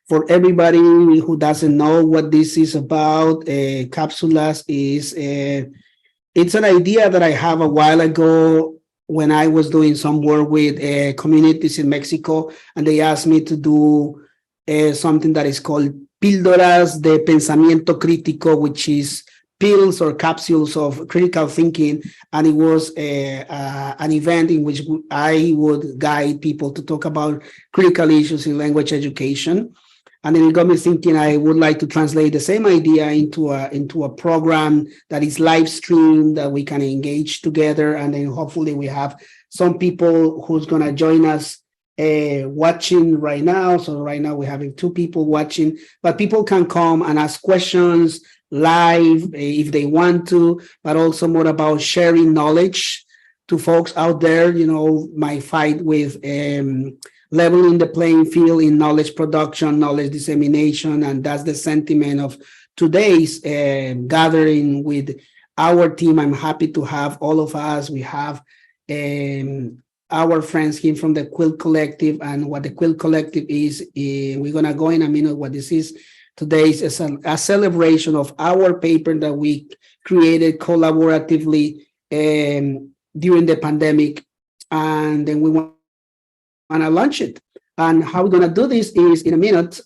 For everybody who doesn't know what this is about, Capsulxs is it's an idea that I have a while ago when I was doing some work with communities in Mexico, and they asked me to do something that is called píldoras de pensamiento crítico, which is pills or capsules of critical thinking. And it was an event in which I would guide people to talk about critical issues in language education. And then it got me thinking I would like to translate the same idea into a program that is live streamed, that we can engage together. And then hopefully we have some people who's going to join us watching right now. So right now we're having 2 people watching, but people can come and ask questions live if they want to, but also more about sharing knowledge to folks out there. My fight with leveling the playing field in knowledge production, knowledge dissemination, and that's the sentiment of today's gathering with our team. I'm happy to have all of us. We have our friends here from the Quilt Collective, and what the Quilt Collective is, we're going to go in a minute what this is. Today is a celebration of our paper that we created collaboratively during the pandemic, and then we want to launch it. And how we're going to do this is in a minute,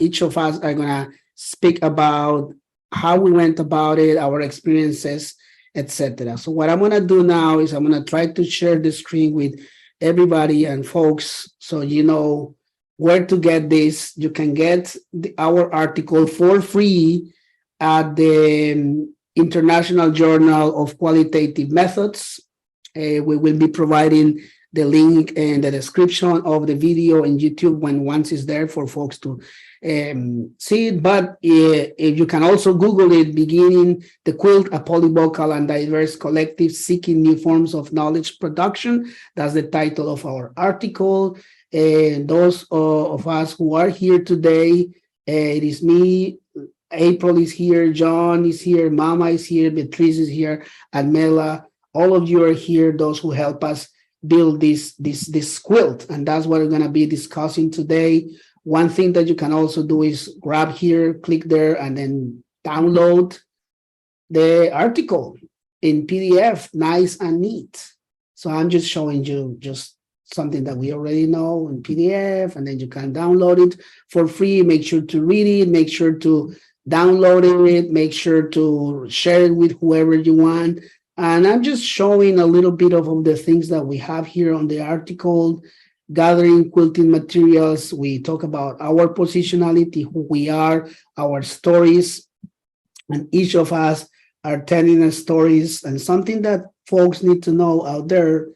each of us are going to speak about how we went about it, our experiences, etc. So what I'm going to do now is I'm going to try to share the screen with everybody and folks so you know where to get this. You can get our article for free at the International Journal of Qualitative Methods. We will be providing the link in the description of the video in YouTube once it's there for folks to see it. But if you can also Google it, Beginning the Quilt, a Polyvocal and Diverse Collective Seeking New Forms of Knowledge Production. That's the title of our article. And those of us who are here today, it is me, April is here, John is here, Mama is here, Beatrice is here, and Mela. All of you are here, those who help us build this quilt. And that's what we're going to be discussing today. One thing that you can also do is grab here, click there, and then download the article in PDF, nice and neat. So I'm just showing you just something that we already know in PDF, and then you can download it for free. Make sure to read it, make sure to download it, make sure to share it with whoever you want. And I'm just showing a little bit of the things that we have here on the article. Gathering quilting materials, we talk about our positionality, who we are, our stories, and each of us are telling us stories. And something that folks need to know out there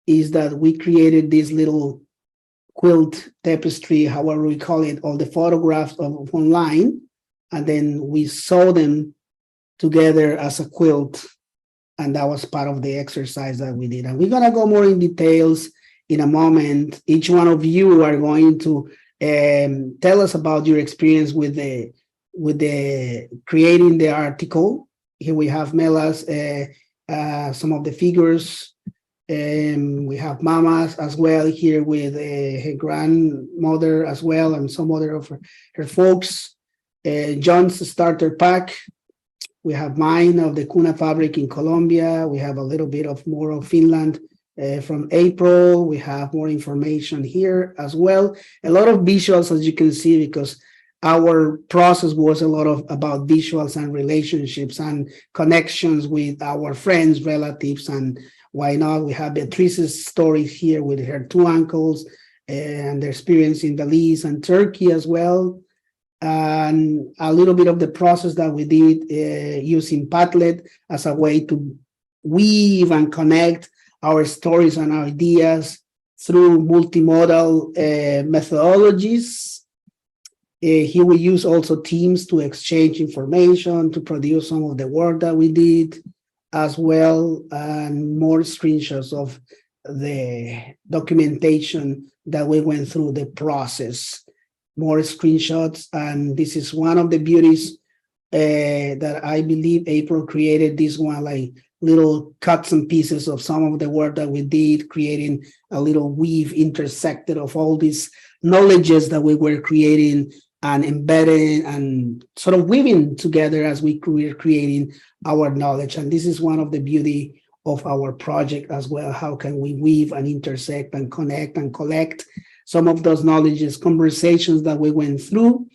is that we created this little quilt tapestry, however we call it, all the photographs of online, and then we sew them together as a quilt. And that was part of the exercise that we did. And we're going to go more in details in a moment. Each one of you are going to tell us about your experience with the creating the article. Here we have Mela's, some of the figures. We have Mama's as well here with her grandmother as well, and some other of her folks. John's starter pack. We have mine of the Cuna fabric in Colombia. We have a little bit of more of Finland from April. We have more information here as well. A lot of visuals, as you can see, because our process was a lot about visuals and relationships and connections with our friends, relatives, and why not? We have Beatrice's story here with her 2 uncles and their experience in Belize and Turkey as well. And a little bit of the process that we did using Padlet as a way to weave and connect our stories and our ideas through multimodal methodologies. Here we use also Teams to exchange information, to produce some of the work that we did as well, and more screenshots of the documentation that we went through the process. More screenshots, and this is one of the beauties that I believe April created this one, like little cuts and pieces of some of the work that we did, creating a little weave intersected of all these knowledges that we were creating and embedding and sort of weaving together as we were creating our knowledge. And this is one of the beauty of our project as well. How can we weave and intersect and connect and collect some of those knowledges, conversations that we went through,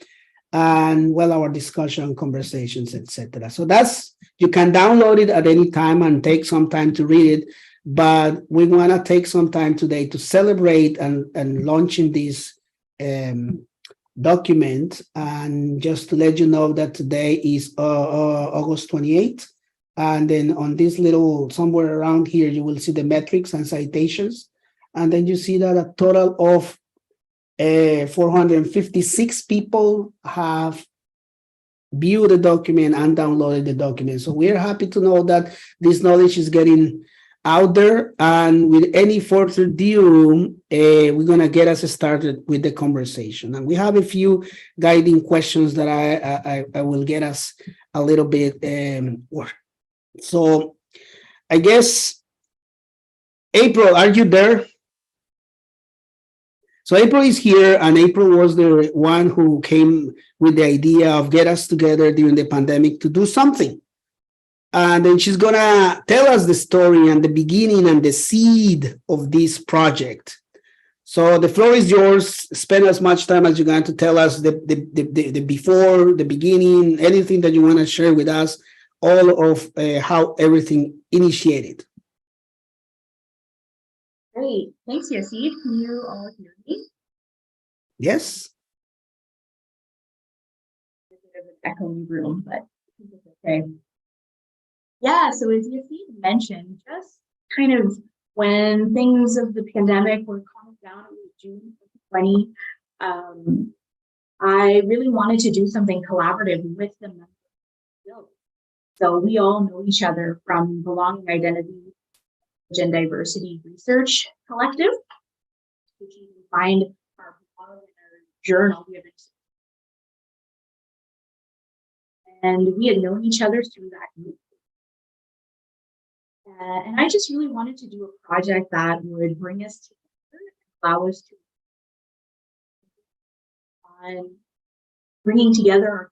and well, our discussion, conversations, etc. So that's, you can download it at any time and take some time to read it. But we want to take some time today to celebrate and launching this document. And just to let you know that today is August 28th. And then on this little, somewhere around here, you will see the metrics and citations. And then you see that a total of 456 people have viewed the document and downloaded the document. So we're happy to know that this knowledge is getting out there. And with any further ado, we're going to get us started with the conversation. And we have a few guiding questions that I will get us a little bit. So I guess, April, are you there? So April is here, and April was the one who came with the idea of get us together during the pandemic to do something. And then she's gonna tell us the story and the beginning and the seed of this project. So the floor is yours. Spend as much time as you're going to tell us the before, the beginning, anything that you want to share with us, all of how everything initiated. Great. Thanks, Yecid. Can you all hear me? Yes. A bit of an echoey room, but okay. Yeah, so as Yecid mentioned, just kind of when things of the pandemic were calmed down in June 2020, I really wanted to do something collaborative with the members of the guild. So we all know each other from Belonging, Identity, and Diversity Research Collective, which you can find our blog and our journal. And we had known each other through that group. And I just really wanted to do a project that would bring us together and allow us to on bringing together our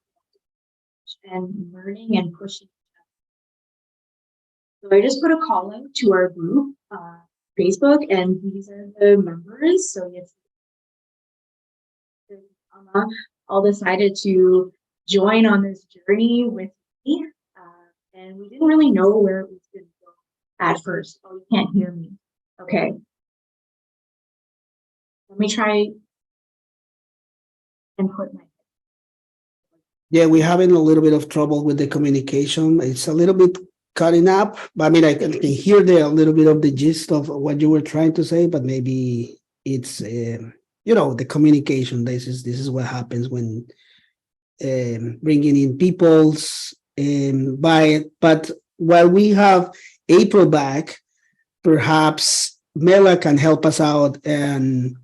and learning and pushing. So I just put a call out to our group, Facebook, and these are the members. So yes, all decided to join on this journey with me, and we didn't really know where it was going to go at first. Oh, you can't hear me. Okay. Let me try and put my. Yeah, we're having a little bit of trouble with the communication. It's a little bit cutting up. I mean, I can hear a little bit of the gist of what you were trying to say, but maybe it's the communication. This is what happens when bringing in people's but while we have April back, perhaps Mela can help us out and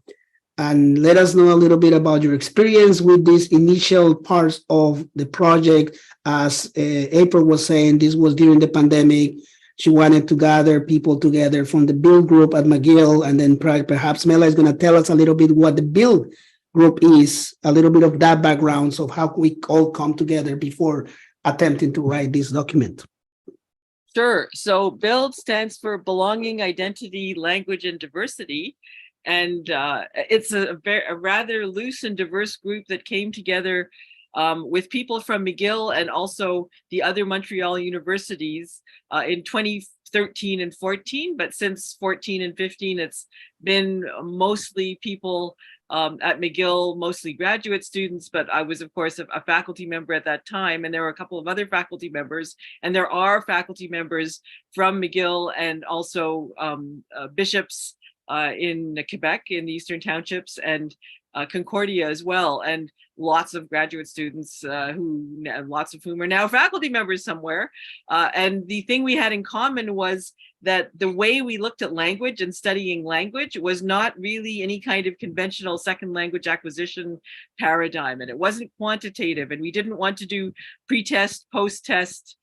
let us know a little bit about your experience with these initial parts of the project. As April was saying, this was during the pandemic. She wanted to gather people together from the build group at McGill, and then perhaps Mela is going to tell us a little bit what the build group is, a little bit of that background, so how we all come together before attempting to write this document. Sure. So BUILD stands for Belonging, Identity, Language, and Diversity. And it's a rather loose and diverse group that came together with people from McGill and also the other Montreal universities in 2013 and 14. But since 14 and 15, it's been mostly people at McGill, mostly graduate students, but I was, of course, a faculty member at that time, and there were a couple of other faculty members, and there are faculty members from McGill and also bishops in Quebec, in the Eastern Townships, and Concordia as well, and lots of graduate students lots of whom are now faculty members somewhere. And the thing we had in common was that the way we looked at language and studying language was not really any kind of conventional second language acquisition paradigm, and it wasn't quantitative, and we didn't want to do pre-test, post-test,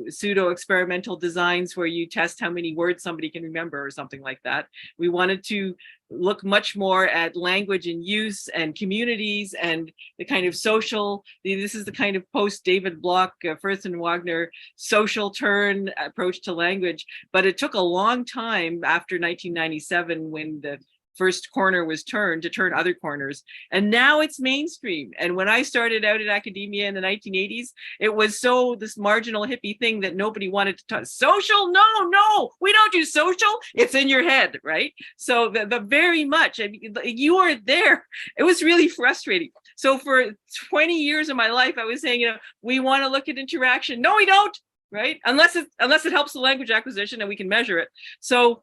pseudo experimental designs where you test how many words somebody can remember or something like that. We wanted to look much more at language and use and communities and the kind of social, this is the kind of post David Block, Firth and Wagner social turn approach to language. But it took a long time after 1997 when the first corner was turned to turn other corners. And now it's mainstream. And when I started out in academia in the 1980s, it was this marginal hippie thing that nobody wanted to talk. Social? No, we don't do social. It's in your head, right? So the very much, I mean, you weren't there. It was really frustrating. So for 20 years of my life, I was saying, we want to look at interaction. No, we don't, right? Unless it helps the language acquisition and we can measure it. So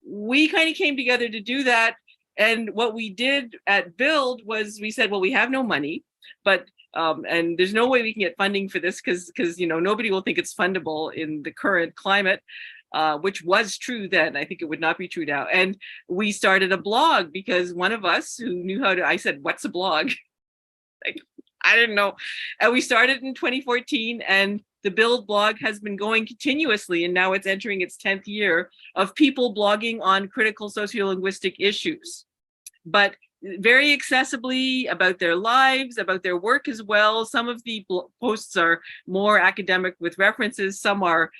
we kind of came together to do that. And what we did at Build was we said, well, we have no money, but and there's no way we can get funding for this because nobody will think it's fundable in the current climate, which was true then. I think it would not be true now. And we started a blog because one of us who knew I said, what's a blog? Like, I didn't know. And we started in 2014 and the Build blog has been going continuously, and now it's entering its 10th year of people blogging on critical sociolinguistic issues, but very accessibly about their lives, about their work as well. Some of the posts are more academic with references. Some are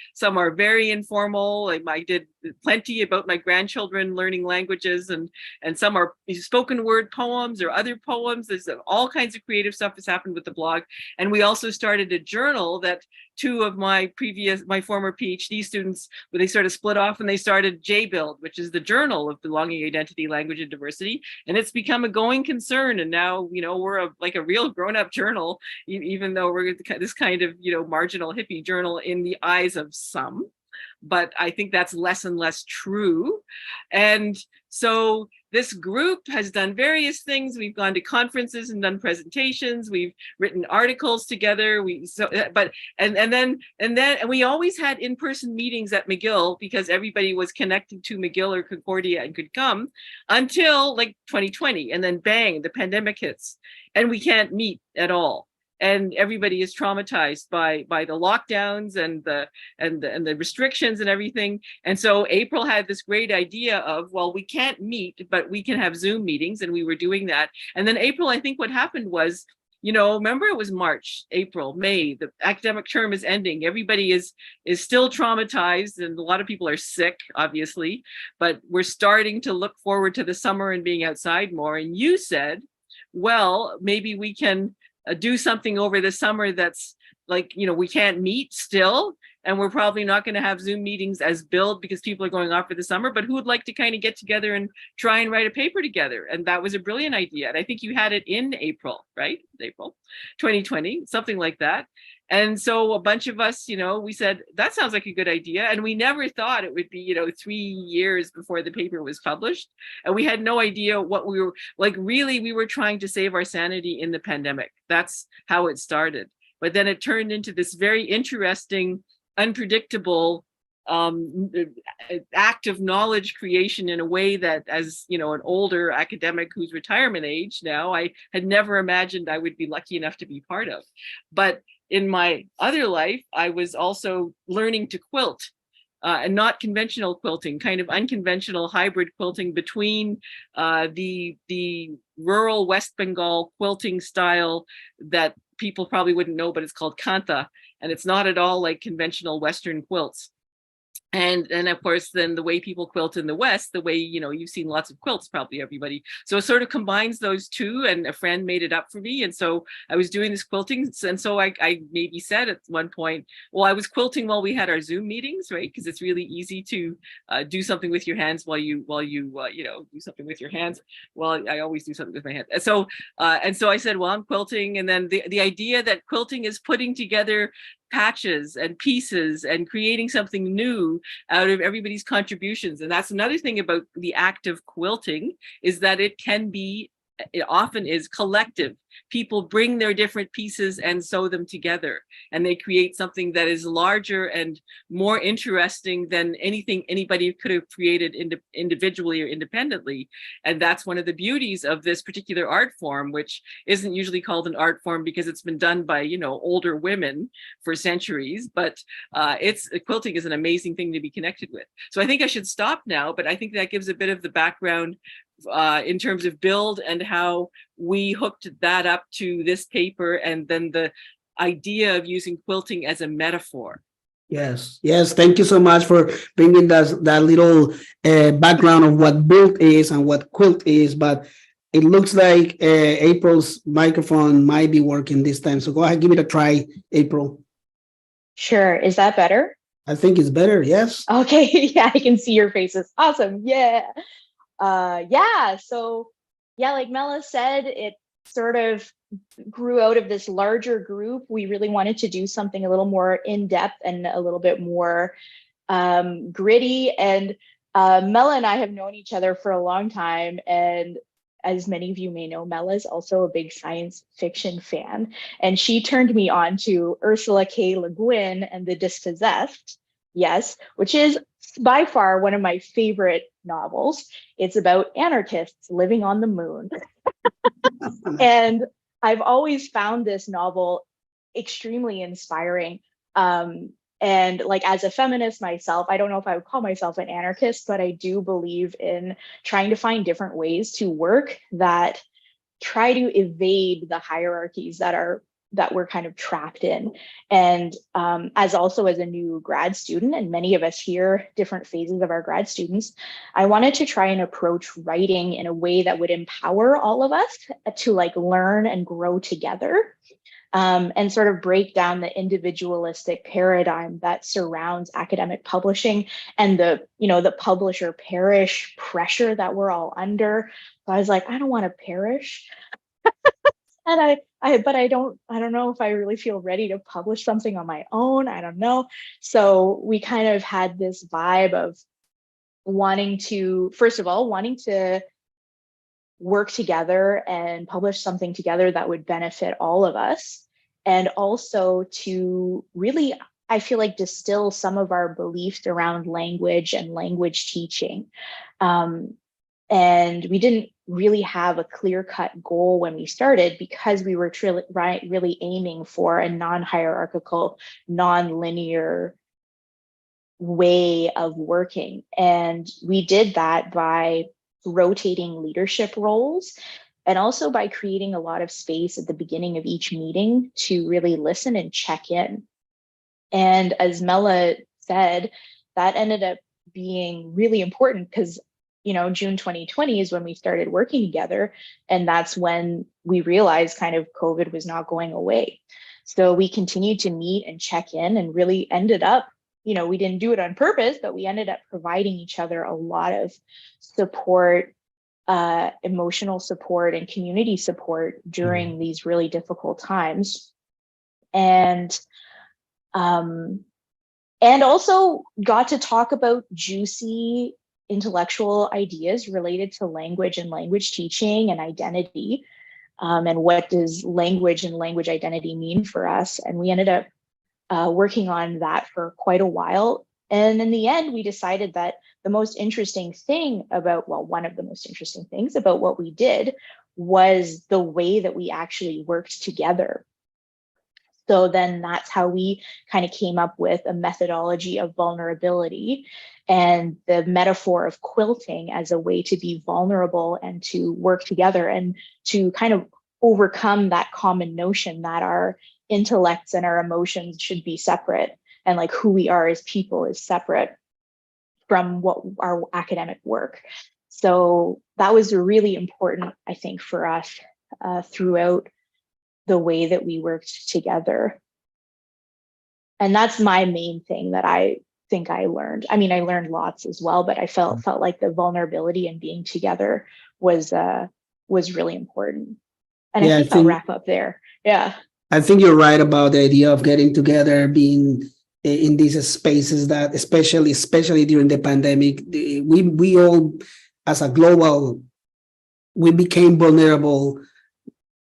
very informal. Like I did plenty about my grandchildren learning languages, and some are spoken word poems or other poems. There's all kinds of creative stuff has happened with the blog. And we also started a journal that two of my former PhD students, where they sort of split off and they started JBuild, which is the Journal of Belonging, Identity, Language, and Diversity. And it's become a going concern. And now, we're like a real grown-up journal, even though we're this kind of, marginal hippie journal in the eyes of some. But I think that's less and less true. And so this group has done various things. We've gone to conferences and done presentations. We've written articles together. And we always had in-person meetings at McGill because everybody was connected to McGill or Concordia and could come until like 2020. And then bang, the pandemic hits and we can't meet at all. And everybody is traumatized by the lockdowns and the restrictions and everything. And so April had this great idea of, well, we can't meet, but we can have Zoom meetings, and we were doing that. And then April, I think what happened was, remember it was March, April, May, the academic term is ending. Everybody is still traumatized, and a lot of people are sick, obviously, but we're starting to look forward to the summer and being outside more. And you said, well, maybe we can do something over the summer that's like, we can't meet still, and we're probably not going to have Zoom meetings as Build because people are going off for the summer, but who would like to kind of get together and try and write a paper together? And that was a brilliant idea. And I think you had it in April, right? April 2020, something like that. And so a bunch of us, we said, that sounds like a good idea. And we never thought it would be, 3 years before the paper was published. And we had no idea what we were like. Really, we were trying to save our sanity in the pandemic. That's how it started. But then it turned into this very interesting, unpredictable act of knowledge creation in a way that, as an older academic who's retirement age now, I had never imagined I would be lucky enough to be part of. But in my other life, I was also learning to quilt, and not conventional quilting, kind of unconventional hybrid quilting between the rural West Bengal quilting style that people probably wouldn't know, but it's called kantha, and it's not at all like conventional Western quilts. And of course, then the way people quilt in the West, the way, you've seen lots of quilts, probably everybody. So it sort of combines those two, and a friend made it up for me. And so I was doing this quilting. And so I maybe said at one point, well, I was quilting while we had our Zoom meetings, right? Because it's really easy to do something with your hands while you do something with your hands. Well, I always do something with my hands. And so I said, well, I'm quilting. And then the idea that quilting is putting together patches and pieces and creating something new out of everybody's contributions. And that's another thing about the act of quilting, is that it can be it often is collective. People bring their different pieces and sew them together, and they create something that is larger and more interesting than anything anybody could have created individually or independently. And that's one of the beauties of this particular art form, which isn't usually called an art form because it's been done by, you know, older women for centuries, but quilting is an amazing thing to be connected with. So I think I should stop now, but I think that gives a bit of the background in terms of build and how we hooked that up to this paper, and then the idea of using quilting as a metaphor. Yes, yes. Thank you so much for bringing that little background of what build is and what quilt is. But it looks like April's microphone might be working this time. So go ahead, give it a try, April. Sure. Is that better? I think it's better. Yes. Okay. Yeah, I can see your faces. Awesome. Yeah. So like Mela said, it sort of grew out of this larger group. We really wanted to do something a little more in-depth and a little bit more gritty. And Mela and I have known each other for a long time. And as many of you may know, Mela is also a big science fiction fan. And she turned me on to Ursula K. Le Guin and The Dispossessed, yes, which is by far one of my favorite novels. It's about anarchists living on the moon. And I've always found this novel extremely inspiring. And like, as a feminist myself, I don't know if I would call myself an anarchist, but I do believe in trying to find different ways to work that try to evade the hierarchies that we're kind of trapped in. And as a new grad student, and many of us here, different phases of our grad students, I wanted to try and approach writing in a way that would empower all of us to like learn and grow together, and sort of break down the individualistic paradigm that surrounds academic publishing and the publisher perish pressure that we're all under. So I was like, I don't want to perish. And I don't know if I really feel ready to publish something on my own. I don't know. So we kind of had this vibe of wanting to work together and publish something together that would benefit all of us. And also to really, I feel like, distill some of our beliefs around language and language teaching. And we didn't really have a clear-cut goal when we started, because we were really aiming for a non-hierarchical, non-linear way of working. And we did that by rotating leadership roles, and also by creating a lot of space at the beginning of each meeting to really listen and check in. And as Mela said, that ended up being really important because, June 2020 is when we started working together. And that's when we realized kind of COVID was not going away. So we continued to meet and check in, and really ended up, we didn't do it on purpose, but we ended up providing each other a lot of support, emotional support and community support during these really difficult times. And also got to talk about juicy intellectual ideas related to language and language teaching and identity, and what does language and language identity mean for us. And we ended up working on that for quite a while. And in the end, we decided that one of the most interesting things about what we did was the way that we actually worked together. So then that's how we kind of came up with a methodology of vulnerability and the metaphor of quilting as a way to be vulnerable and to work together and to kind of overcome that common notion that our intellects and our emotions should be separate, and like who we are as people is separate from what our academic work. So that was really important, I think, for us throughout the way that we worked together. And that's my main thing that I think I learned. I mean, I learned lots as well, but I felt like the vulnerability and being together was really important. And I think I'll wrap up there. Yeah. I think you're right about the idea of getting together, being in these spaces that, especially during the pandemic, we all, as a global we became vulnerable,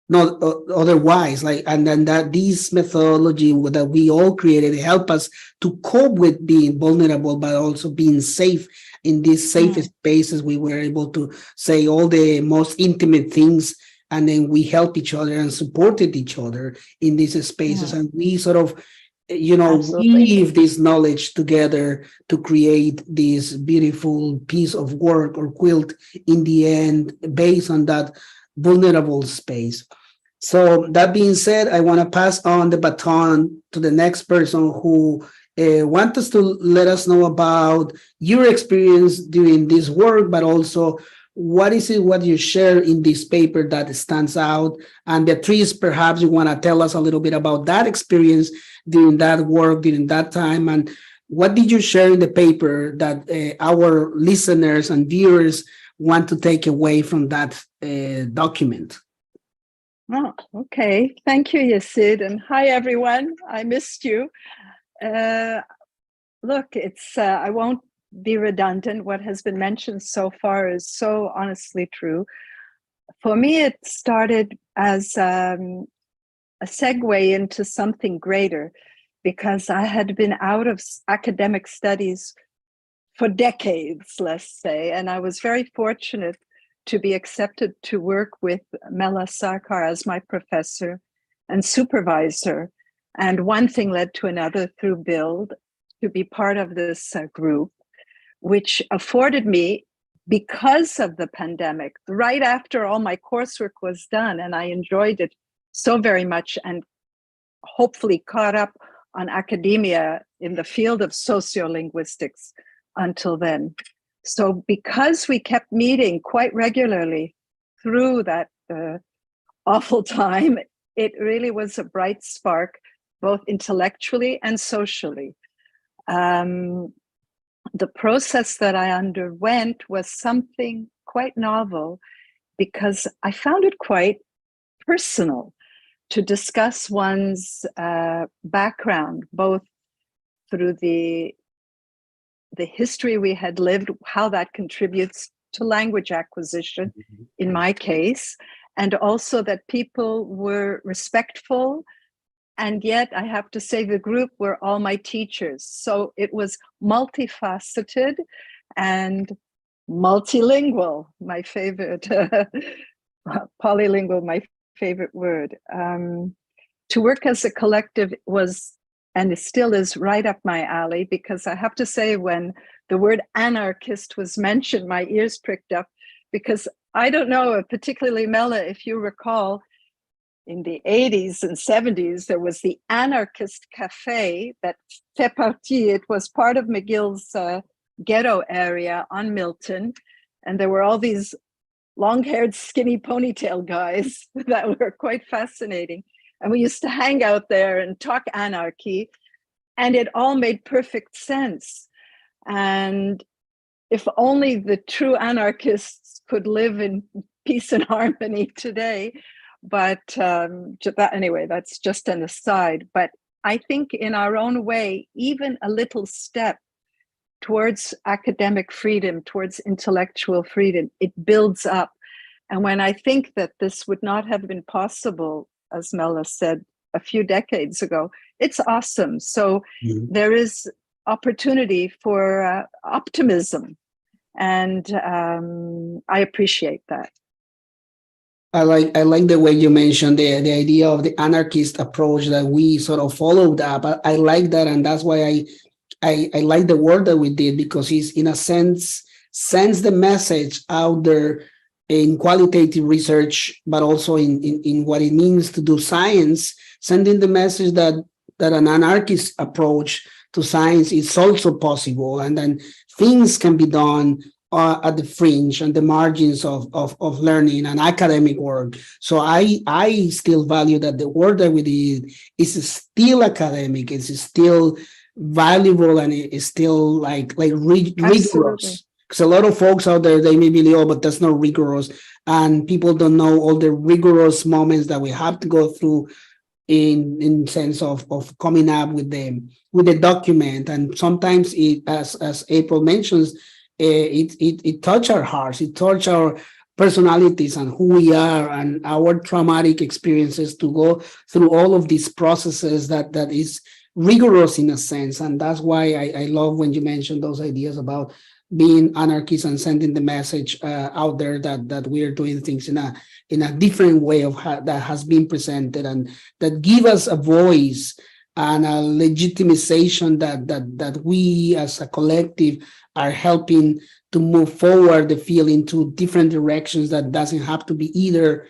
not otherwise, like, and then that this methodology that we all created help us to cope with being vulnerable, but also being safe in these safe spaces. We were able to say all the most intimate things, and then we help each other and supported each other in these spaces. And we sort of, Absolutely. weave this knowledge together to create this beautiful piece of work or quilt in the end, based on that vulnerable space. So that being said, I want to pass on the baton to the next person who wants us to let us know about your experience doing this work, but also what is it what you share in this paper that stands out. And Beatrice, perhaps you want to tell us a little bit about that experience during that work, during that time, and what did you share in the paper that our listeners and viewers want to take away from that document? Oh, okay. Thank you, Yecid. And hi, everyone. I missed you. Look, it's I won't be redundant. What has been mentioned so far is so honestly true. For me, it started as a segue into something greater, because I had been out of academic studies for decades, let's say, and I was very fortunate to be accepted to work with Mela Sarkar as my professor and supervisor. And one thing led to another through Build, to be part of this group, which afforded me, because of the pandemic, right after all my coursework was done, and I enjoyed it so very much, and hopefully caught up on academia in the field of sociolinguistics until then. So because we kept meeting quite regularly through that awful time, it really was a bright spark, both intellectually and socially. The process that I underwent was something quite novel, because I found it quite personal to discuss one's background, both through the history we had lived, how that contributes to language acquisition, in my case, and also that people were respectful. And yet, I have to say, the group were all my teachers. So it was multifaceted and multilingual, my favorite, polylingual, my favorite word. To work as a collective was, and it still is, right up my alley, because I have to say, when the word anarchist was mentioned, my ears pricked up, because I don't know, particularly Mela, if you recall, in the 80s and 70s, there was the Anarchist Cafe that fait partie. It was part of McGill's ghetto area on Milton. And there were all these long-haired, skinny ponytail guys that were quite fascinating. And we used to hang out there and talk anarchy, and it all made perfect sense. And if only the true anarchists could live in peace and harmony today. But anyway, that's just an aside. But I think in our own way, even a little step towards academic freedom, towards intellectual freedom, it builds up. And when I think that this would not have been possible, as Mela said a few decades ago, it's awesome. So there is opportunity for optimism. And I appreciate that. I like the way you mentioned the idea of the anarchist approach that we sort of followed up. I like that, and that's why I like the work that we did, because it's, in a sense, sends the message out there in qualitative research, but also in what it means to do science, sending the message that an anarchist approach to science is also possible, and then things can be done at the fringe and the margins of learning and academic work. So I still value that the work that we did is still academic, it's still valuable, and it's still like rigorous. Because a lot of folks out there, they may be, oh, but that's not rigorous, and people don't know all the rigorous moments that we have to go through in sense of coming up with the document. And sometimes it, as April mentions, it touch our hearts, it touch our personalities and who we are and our traumatic experiences to go through all of these processes that is rigorous in a sense. And that's why I love when you mentioned those ideas about being anarchists and sending the message out there that we are doing things in a different way of that has been presented, and that give us a voice and a legitimization that we as a collective are helping to move forward the field into different directions. That doesn't have to be either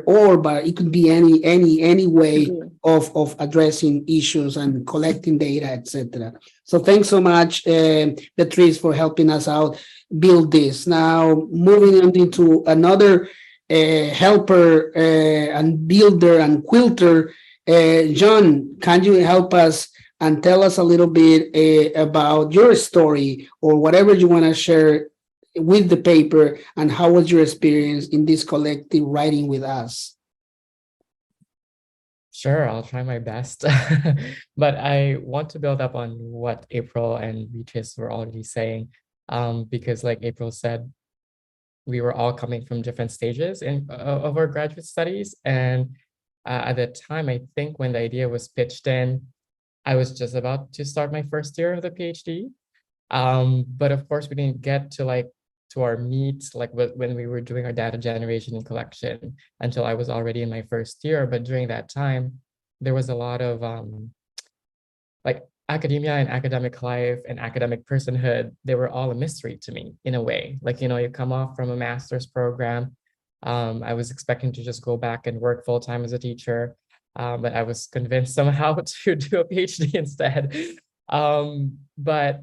or, but it could be any way of addressing issues and collecting data, etc. So thanks so much, Beatrice, for helping us out build this. Now moving on into another helper and builder and quilter, John, can you help us and tell us a little bit about your story or whatever you want to share with the paper, and how was your experience in this collective writing with us? Sure, I'll try my best. But I want to build up on what April and Beatrice were already saying, because like April said, we were all coming from different stages of our graduate studies. And at the time, I think when the idea was pitched in, I was just about to start my first year of the PhD. But of course, we didn't get to our meet, like when we were doing our data generation and collection, until I was already in my first year. But during that time, there was a lot of like academia and academic life and academic personhood. They were all a mystery to me in a way. Like, you come off from a master's program. I was expecting to just go back and work full time as a teacher, but I was convinced somehow to do a PhD instead. But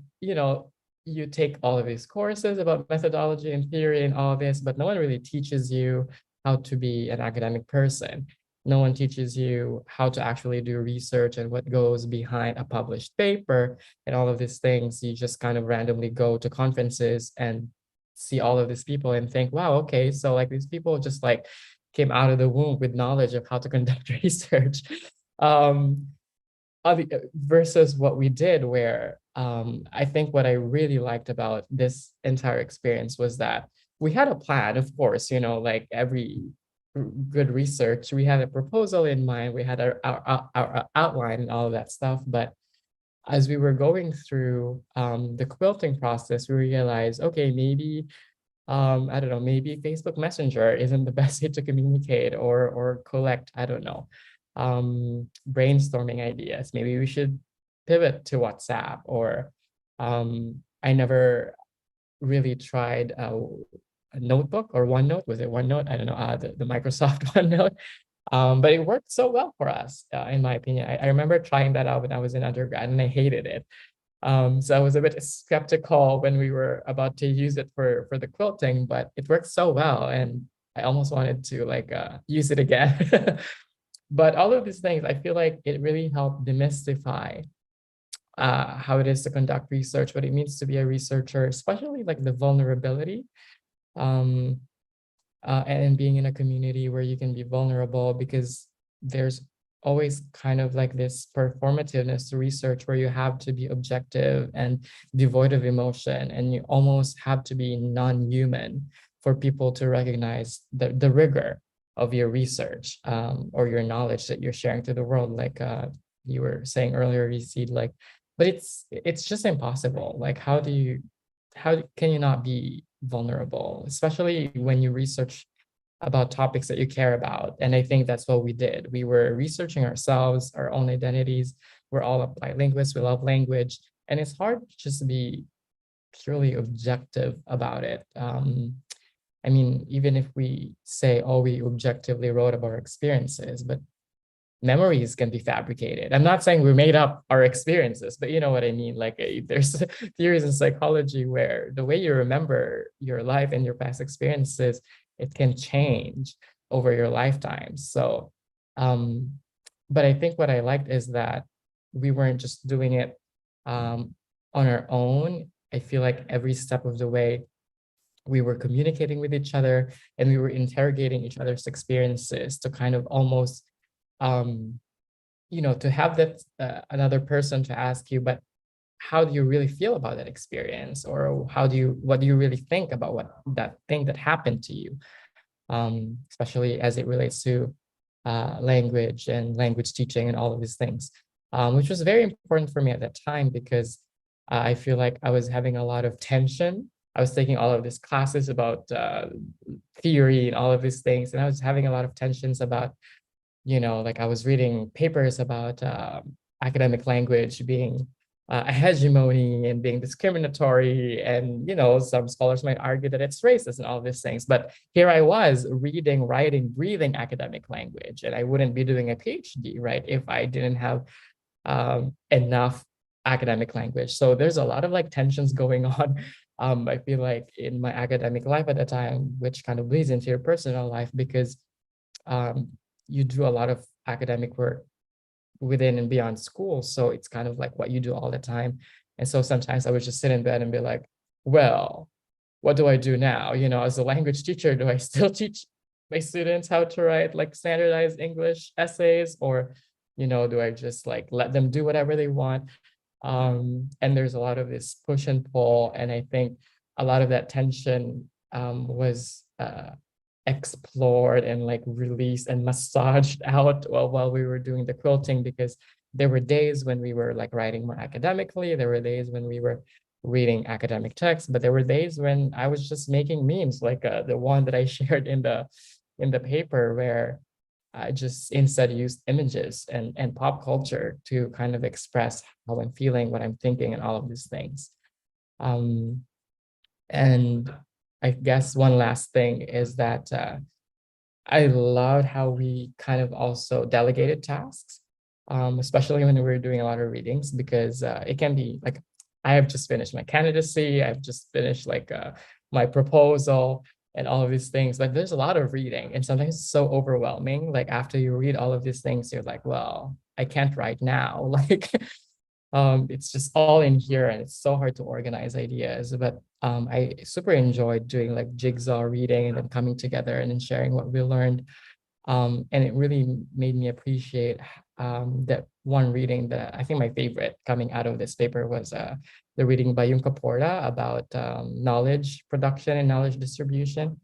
you take all of these courses about methodology and theory and all of this, but no one really teaches you how to be an academic person. No one teaches you how to actually do research and what goes behind a published paper and all of these things. You just kind of randomly go to conferences and see all of these people and think, wow, okay, so like these people just like came out of the womb with knowledge of how to conduct research. Versus what we did, where I think what I really liked about this entire experience was that we had a plan, of course, like every good research, we had a proposal in mind, we had our outline and all of that stuff. But as we were going through the quilting process, we realized, okay, maybe, I don't know, maybe Facebook Messenger isn't the best way to communicate or collect, I don't know, brainstorming ideas. Maybe we should pivot to WhatsApp, or I never really tried a notebook or OneNote. Was it OneNote? I don't know, the Microsoft OneNote. But it worked so well for us, in my opinion. I remember trying that out when I was in undergrad and I hated it. So I was a bit skeptical when we were about to use it for the quilting, but it worked so well and I almost wanted to use it again. But all of these things, I feel like it really helped demystify how it is to conduct research, what it means to be a researcher, especially like the vulnerability, and being in a community where you can be vulnerable, because there's always kind of like this performativeness to research where you have to be objective and devoid of emotion, and you almost have to be non-human for people to recognize the rigor of your research, or your knowledge that you're sharing to the world. Like you were saying earlier, Yecid, but it's just impossible. Like, how can you not be vulnerable, especially when you research about topics that you care about? And I think that's what we did. We were researching ourselves, our own identities. We're all applied linguists. We love language, and it's hard to just be purely objective about it. I mean, even if we say, oh, we objectively wrote about our experiences, but memories can be fabricated. I'm not saying we made up our experiences, but you know what I mean? Like there's theories in psychology where the way you remember your life and your past experiences, it can change over your lifetime. So, but I think what I liked is that we weren't just doing it on our own. I feel like every step of the way, we were communicating with each other and we were interrogating each other's experiences to kind of almost, to have that another person to ask you, but how do you really feel about that experience, or what do you really think about what that thing that happened to you, especially as it relates to language and language teaching and all of these things, which was very important for me at that time, because I feel like I was having a lot of tension. I was taking all of these classes about theory and all of these things, and I was having a lot of tensions about, like I was reading papers about academic language being a hegemony and being discriminatory, and some scholars might argue that it's racist and all of these things. But here I was reading, writing, breathing academic language, and I wouldn't be doing a PhD, right, if I didn't have enough academic language. So there's a lot of like tensions going on. I feel like in my academic life at the time, which kind of bleeds into your personal life, because you do a lot of academic work within and beyond school. So it's kind of like what you do all the time. And so sometimes I would just sit in bed and be like, well, what do I do now? As a language teacher, do I still teach my students how to write like standardized English essays, or, do I just like let them do whatever they want? And there's a lot of this push and pull. And I think a lot of that tension was explored and like released and massaged out while we were doing the quilting, because there were days when we were like writing more academically, there were days when we were reading academic texts, but there were days when I was just making memes, like the one that I shared in the paper, where I just instead used images and pop culture to kind of express how I'm feeling, what I'm thinking, and all of these things. And I guess one last thing is that I loved how we kind of also delegated tasks, especially when we were doing a lot of readings, because it can be like, I have just finished my candidacy, I've just finished like my proposal and all of these things, but there's a lot of reading, and sometimes it's so overwhelming. Like after you read all of these things, you're like, well, I can't write now. Like it's just all in here, and it's so hard to organize ideas. But I super enjoyed doing like jigsaw reading and then coming together and then sharing what we learned. And it really made me appreciate that one reading that I think my favorite coming out of this paper was the reading by Yunka Porta about knowledge production and knowledge distribution.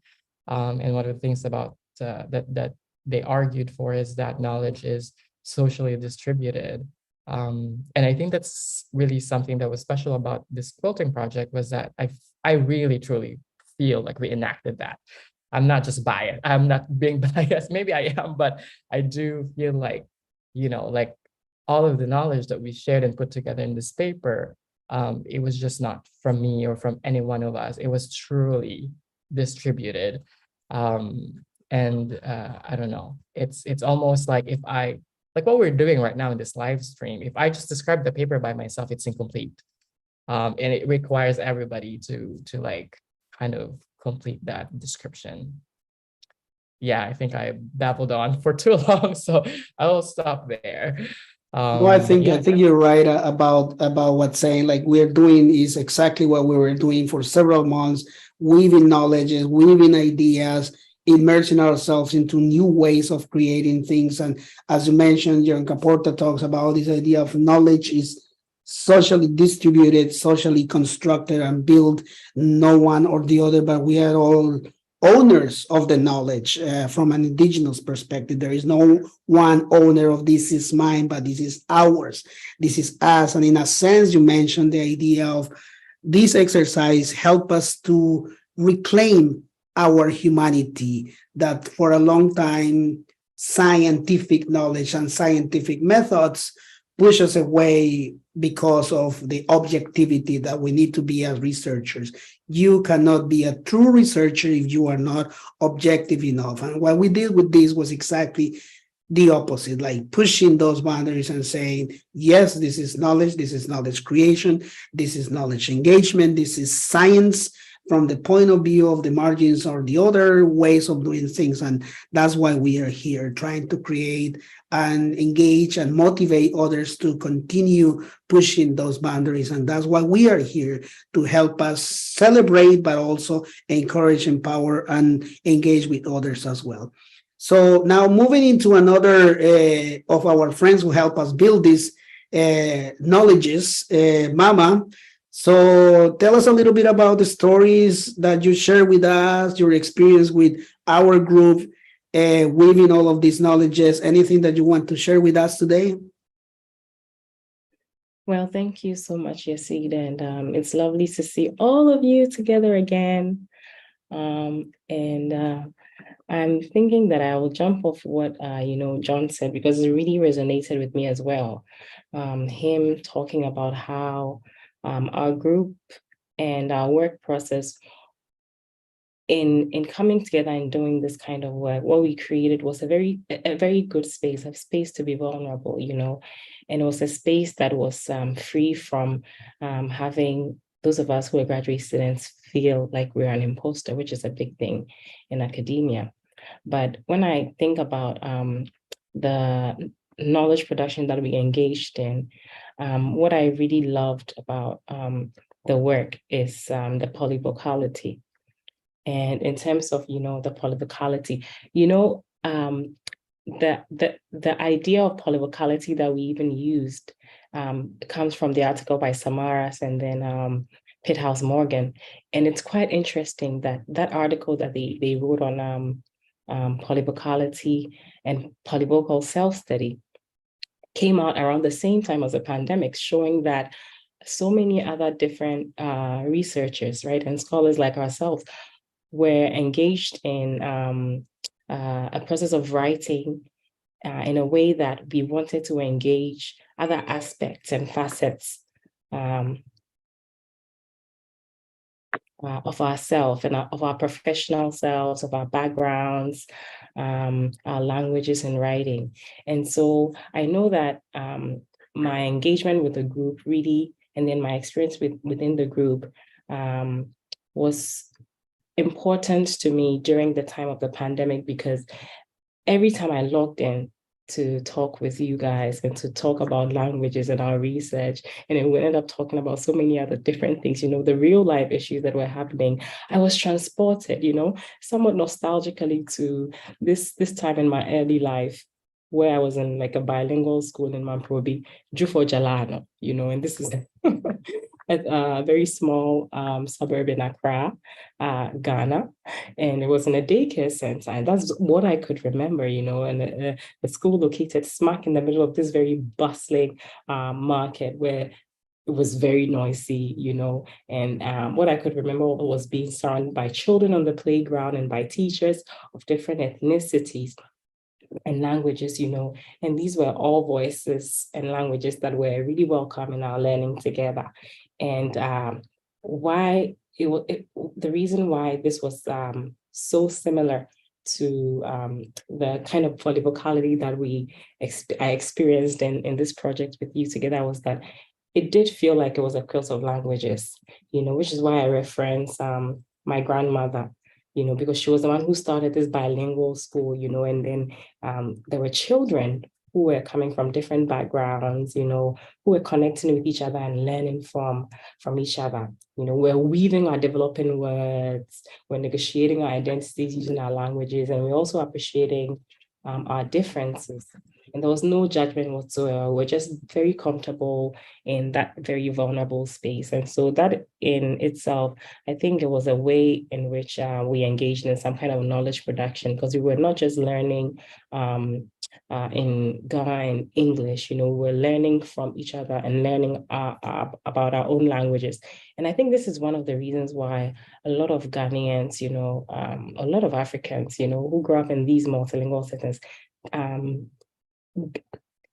And one of the things about that they argued for is that knowledge is socially distributed. And I think that's really something that was special about this quilting project, was that I really truly feel like we enacted that. I'm not just biased. I'm not being biased. Maybe I am, but I do feel like, like all of the knowledge that we shared and put together in this paper, it was just not from me or from any one of us. It was truly distributed. And I don't know, it's almost like if I, like what we're doing right now in this live stream, if I just describe the paper by myself, it's incomplete. And it requires everybody to like kind of complete that description. Yeah, I think I babbled on for too long, so I will stop there. No, I think you're right about what's saying. Like we're doing is exactly what we were doing for several months, weaving knowledges, weaving ideas, immersing ourselves into new ways of creating things. And as you mentioned, John Caporta talks about this idea of knowledge is socially distributed, socially constructed, and built no one or the other, but we are all owners of the knowledge from an indigenous perspective. There is no one owner of this is mine, but this is ours. This is us. And in a sense, you mentioned the idea of this exercise help us to reclaim our humanity, that for a long time, scientific knowledge and scientific methods push us away because of the objectivity that we need to be as researchers. You cannot be a true researcher if you are not objective enough. And what we did with this was exactly the opposite, like pushing those boundaries and saying, yes, this is knowledge creation, this is knowledge engagement, this is science from the point of view of the margins or the other ways of doing things. And that's why we are here, trying to create and engage and motivate others to continue pushing those boundaries. And that's why we are here, to help us celebrate, but also encourage, empower, and engage with others as well. So now moving into another of our friends who help us build this knowledges, Mama. So tell us a little bit about the stories that you share with us, your experience with our group, weaving all of these knowledges. Anything that you want to share with us today? Well, thank you so much, Yecid, and it's lovely to see all of you together again. I'm thinking that I will jump off what John said, because it really resonated with me as well. Him talking about how our group and our work process in coming together and doing this kind of work, what we created was a very good space, a space to be vulnerable, and it was a space that was free from having those of us who are graduate students feel like we're an imposter, which is a big thing in academia. But when I think about the knowledge production that we engaged in, what I really loved about the work is the polyvocality. And in terms of, the polyvocality, the idea of polyvocality that we even used comes from the article by Samaras and then Pithouse Morgan. And it's quite interesting that article that they wrote on polyvocality and polyvocal self-study came out around the same time as the pandemic, showing that so many other different researchers, right, and scholars like ourselves were engaged in a process of writing in a way that we wanted to engage other aspects and facets of ourselves and of our professional selves, of our backgrounds, our languages and writing. And so I know that my engagement with the group really, and then my experience within the group was important to me during the time of the pandemic, because every time I logged in to talk with you guys and to talk about languages and our research, and then we ended up talking about so many other different things, the real life issues that were happening, I was transported, somewhat nostalgically to this time in my early life, where I was in like a bilingual school in Mamprobi, Jufo Jalano, and this is at a very small suburb in Accra, Ghana. And it was in a daycare center. And that's what I could remember, and the school located smack in the middle of this very bustling market where it was very noisy, and what I could remember was being surrounded by children on the playground and by teachers of different ethnicities and languages, and these were all voices and languages that were really welcome in our learning together. And the reason why this was so similar to the kind of polyvocality that I experienced in this project with you together was that it did feel like it was a quilt of languages, which is why I reference my grandmother, because she was the one who started this bilingual school, and then there were children who were coming from different backgrounds, who were connecting with each other and learning from each other. We're weaving our developing words, we're negotiating our identities using our languages, and we're also appreciating our differences. And there was no judgment whatsoever. We're just very comfortable in that very vulnerable space. And so that in itself, I think it was a way in which we engaged in some kind of knowledge production, because we were not just learning in Ghana in English, we were learning from each other and learning about our own languages. And I think this is one of the reasons why a lot of Ghanaians, a lot of Africans, who grew up in these multilingual settings,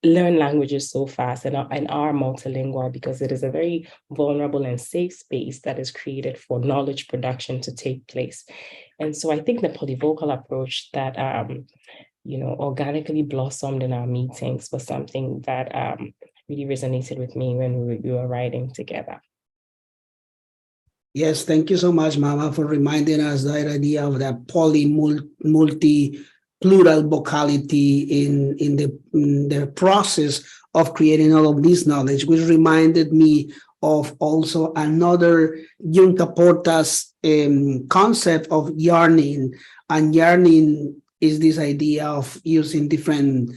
learn languages so fast and are multilingual, because it is a very vulnerable and safe space that is created for knowledge production to take place. And so I think the polyvocal approach that organically blossomed in our meetings was something that really resonated with me when we were writing together. Yes, thank you so much, Mama, for reminding us that idea of that multi plural vocality in the process of creating all of this knowledge, which reminded me of also another Junta Porta's concept of yarning. And yarning is this idea of using different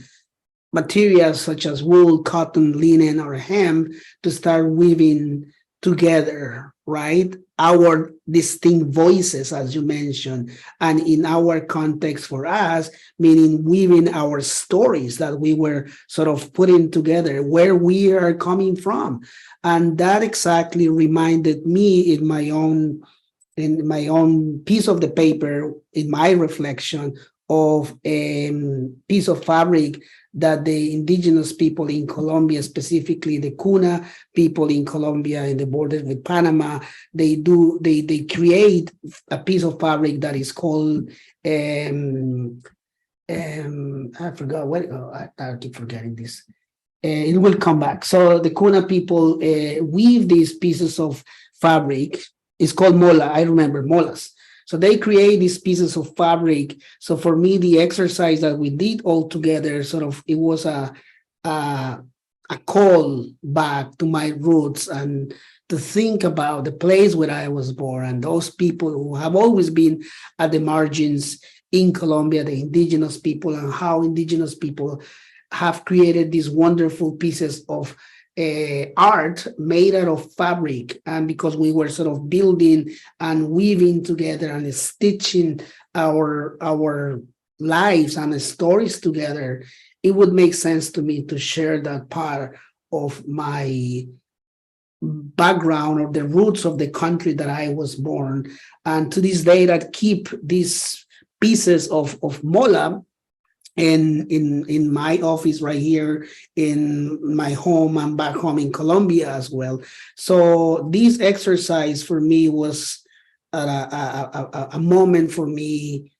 materials such as wool, cotton, linen, or hemp to start weaving together, right? Our distinct voices, as you mentioned, and in our context for us, meaning weaving our stories that we were sort of putting together, where we are coming from. And that exactly reminded me in my own piece of the paper, in my reflection of a piece of fabric that the indigenous people in Colombia, specifically the Kuna people in Colombia in the border with Panama, they create a piece of fabric that is called I forgot what, I keep forgetting this. It will come back. So the Kuna people weave these pieces of fabric. It's called mola. I remember molas. So they create these pieces of fabric. So for me, the exercise that we did all together, sort of, it was a call back to my roots and to think about the place where I was born and those people who have always been at the margins in Colombia, the indigenous people, and how indigenous people have created these wonderful pieces of art made out of fabric. And because we were sort of building and weaving together and stitching our lives and stories together, it would make sense to me to share that part of my background or the roots of the country that I was born. And to this day, that keep these pieces of mola in my office right here, in my home and back home in Colombia as well. So this exercise for me was a moment for me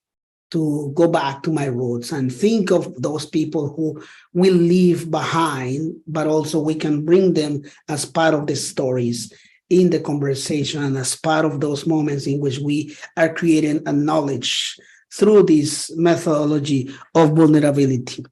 to go back to my roots and think of those people who will leave behind, but also we can bring them as part of the stories in the conversation and as part of those moments in which we are creating a knowledge through this methodology of vulnerability.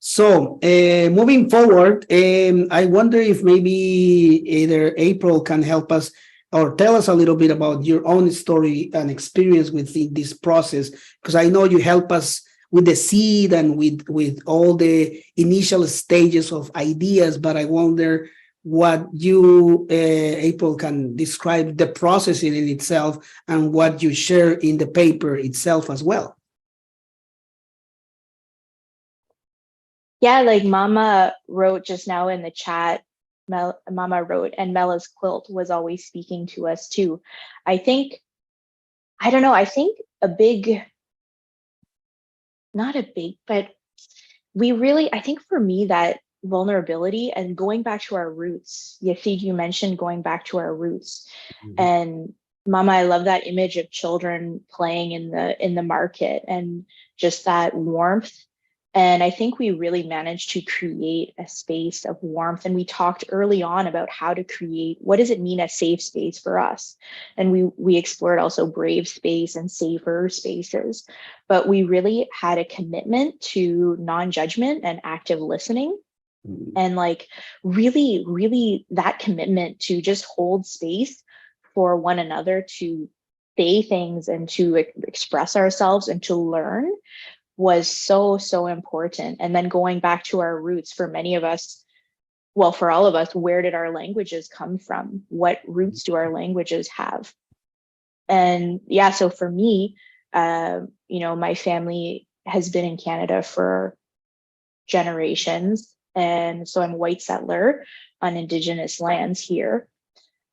So moving forward, I wonder if maybe either April can help us or tell us a little bit about your own story and experience with this process, because I know you help us with the seed and with all the initial stages of ideas, but I wonder what you, April, can describe the process in itself and what you share in the paper itself as well. Yeah, like Mama wrote just now in the chat, Mama wrote, and Mela's quilt was always speaking to us too. I think a big, not a big, but we really, I think for me that vulnerability and going back to our roots, Yecid, you mentioned going back to our roots. Mm-hmm. And Mama, I love that image of children playing in the market and just that warmth. And I think we really managed to create a space of warmth. And we talked early on about how to create, what does it mean a safe space for us? And we explored also brave space and safer spaces. But we really had a commitment to non-judgment and active listening. Mm-hmm. And like really, really that commitment to just hold space for one another to say things and to express ourselves and to learn was so, so important. And then going back to our roots, for many of us, well, for all of us, where did our languages come from? What roots do our languages have? And yeah, so for me, my family has been in Canada for generations. And so I'm a white settler on Indigenous lands here.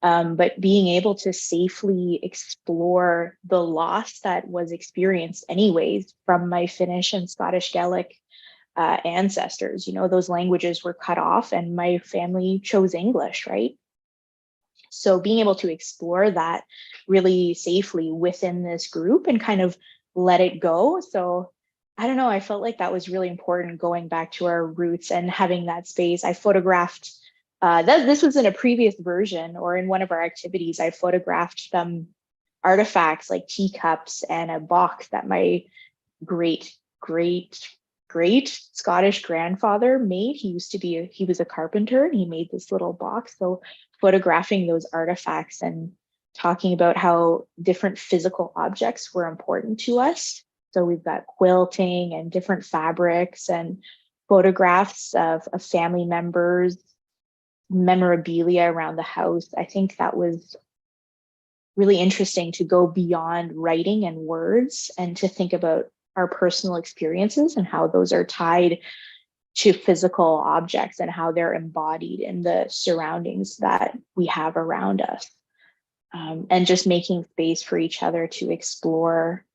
But being able to safely explore the loss that was experienced anyways from my Finnish and Scottish Gaelic ancestors, those languages were cut off and my family chose English, right? So being able to explore that really safely within this group and kind of let it go. So I don't know, I felt like that was really important, going back to our roots and having that space. I photographed this was in a previous version or in one of our activities. I photographed some artifacts like teacups and a box that my great Scottish grandfather made. He was a carpenter and he made this little box. So photographing those artifacts and talking about how different physical objects were important to us. So we've got quilting and different fabrics and photographs of family members, memorabilia around the house. I think that was really interesting to go beyond writing and words and to think about our personal experiences and how those are tied to physical objects and how they're embodied in the surroundings that we have around us. And just making space for each other to explore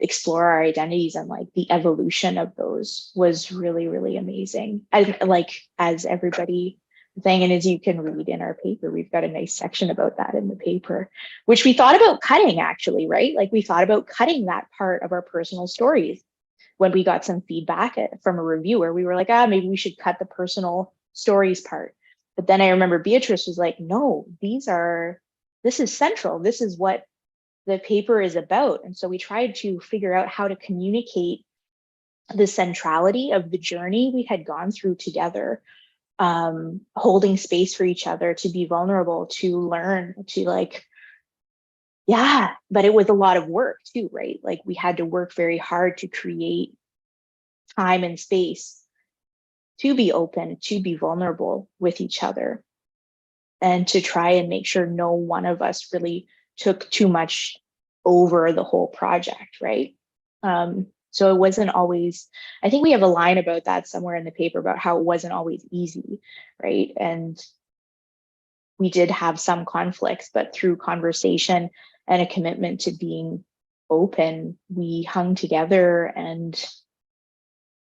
explore our identities, and like the evolution of those was really, really amazing. As everybody saying, and as you can read in our paper, we've got a nice section about that in the paper, which we thought about cutting actually, right? Like we thought about cutting that part of our personal stories. When we got some feedback from a reviewer, we were like, maybe we should cut the personal stories part. But then I remember Beatrice was like, no, this is central. This is what the paper is about. And so we tried to figure out how to communicate the centrality of the journey we had gone through together, holding space for each other, to be vulnerable, to learn, to but it was a lot of work too, right? Like we had to work very hard to create time and space to be open, to be vulnerable with each other, and to try and make sure no one of us really took too much over the whole project, right? So it wasn't always, I think we have a line about that somewhere in the paper about how it wasn't always easy, right? And we did have some conflicts, but through conversation and a commitment to being open, we hung together. And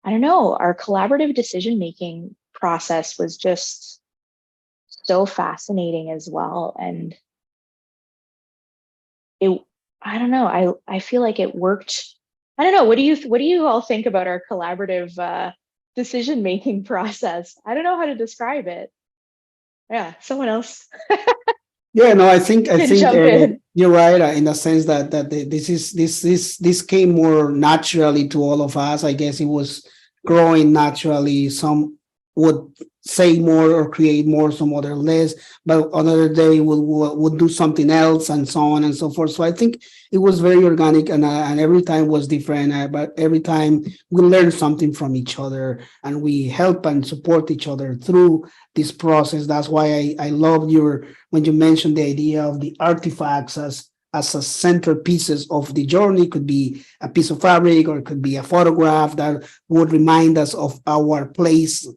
I don't know, our collaborative decision-making process was just so fascinating as well. And I don't know, I feel like it worked. I don't know, what do you all think about our collaborative decision-making process? I don't know how to describe it. Yeah, someone else. Yeah, no, I think Jump in. you're right, in the sense that this came more naturally to all of us. I guess it was growing naturally. Some would say more or create more, some other less, but another day would do something else, and so on and so forth. So I think it was very organic, and every time was different. But every time we learned something from each other, and we help and support each other through this process. That's why I love when you mentioned the idea of the artifacts as a centerpieces of the journey. It could be a piece of fabric, or it could be a photograph that would remind us of our place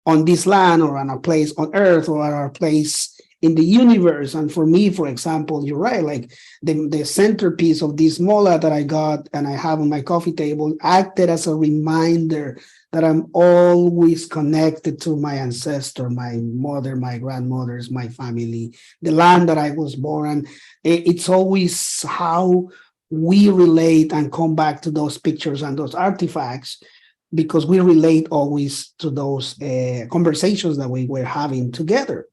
on this land, or on our place on Earth, or our place in the universe. And for me, for example, you're right, like the centerpiece of this mola that I got and I have on my coffee table acted as a reminder that I'm always connected to my ancestor, my mother, my grandmothers, my family, the land that I was born. And it's always how we relate and come back to those pictures and those artifacts, because we relate always to those conversations that we were having together.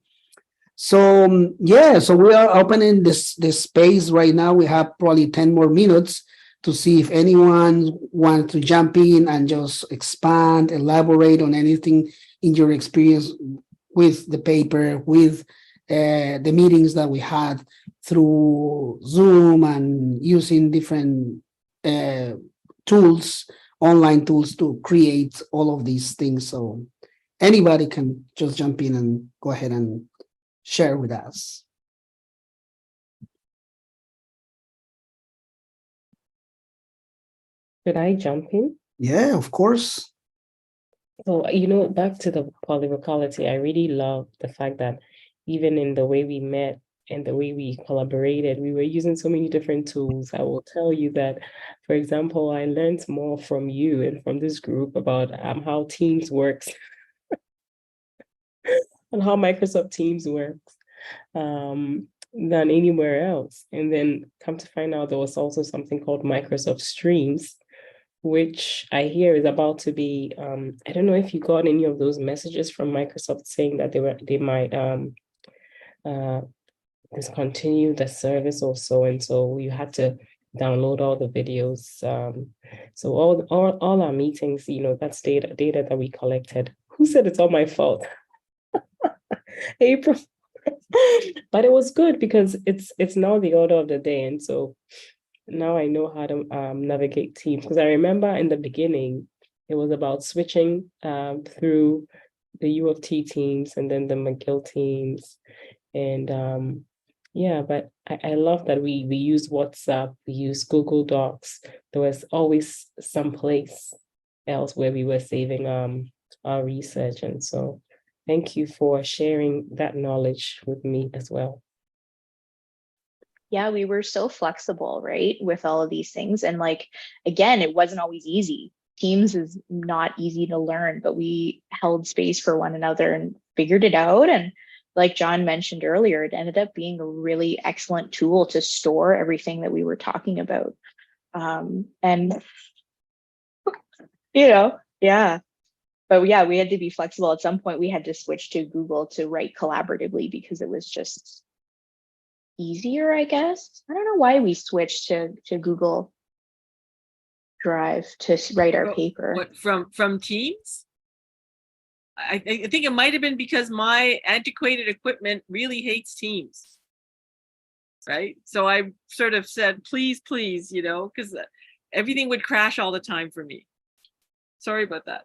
So so we are opening this space right now. We have probably 10 more minutes to see if anyone wants to jump in and just expand, elaborate on anything in your experience with the paper, with the meetings that we had through Zoom and using different tools, online tools, to create all of these things. So anybody can just jump in and go ahead and share with us. Could I jump in? Yeah, of course. So, back to the polyvocality, I really love the fact that even in the way we met and the way we collaborated, we were using so many different tools. I will tell you that, for example, I learned more from you and from this group about how Teams works and how Microsoft Teams works than anywhere else. And then come to find out there was also something called Microsoft Streams, which I hear is about to be, I don't know if you got any of those messages from Microsoft saying that they might discontinue the service or so, and so you had to download all the videos. So all our meetings, that's data that we collected. Who said it's all my fault? April. But it was good because it's now the order of the day, and so now I know how to navigate Teams. Because I remember in the beginning, it was about switching through the U of T teams and then the McGill teams. And yeah, but I love that we use WhatsApp, we use Google Docs. There was always some place else where we were saving our research. And so thank you for sharing that knowledge with me as well. Yeah, we were so flexible, right, with all of these things. And like, again, it wasn't always easy. Teams is not easy to learn, but we held space for one another and figured it out. And like John mentioned earlier, it ended up being a really excellent tool to store everything that we were talking about. And, you know, yeah. But yeah, we had to be flexible. At some point, we had to switch to Google to write collaboratively because it was just easier, I guess. I don't know why we switched to Google Drive to write our paper. What, from Teams? I think it might have been because my antiquated equipment really hates Teams, right? So I sort of said, please, you know, because everything would crash all the time for me. Sorry about that.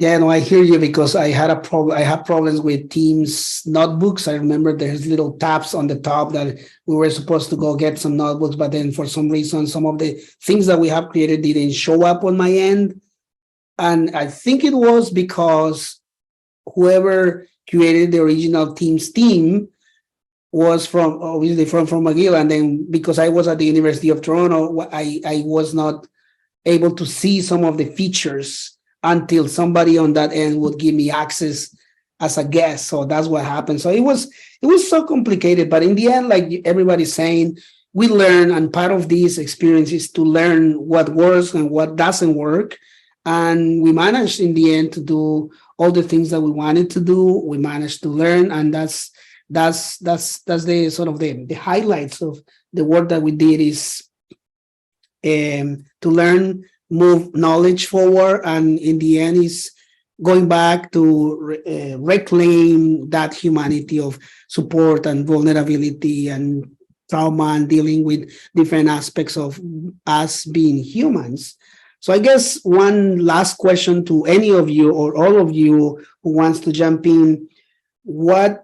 Yeah, no, I hear you, because I had a problem. I had problems with Teams notebooks. I remember there's little tabs on the top that we were supposed to go get some notebooks, but then for some reason, some of the things that we have created didn't show up on my end. And I think it was because whoever created the original Teams team was obviously from McGill. And then because I was at the University of Toronto, I was not able to see some of the features until somebody on that end would give me access as a guest. So that's what happened. So it was so complicated, but in the end, like everybody's saying, we learn, and part of this experience is to learn what works and what doesn't work. And we managed in the end to do all the things that we wanted to do. We managed to learn, and that's the sort of the highlights of the work that we did, is to learn, move knowledge forward, and in the end is going back to reclaim that humanity of support and vulnerability and trauma and dealing with different aspects of us being humans. So I guess one last question to any of you or all of you who wants to jump in: what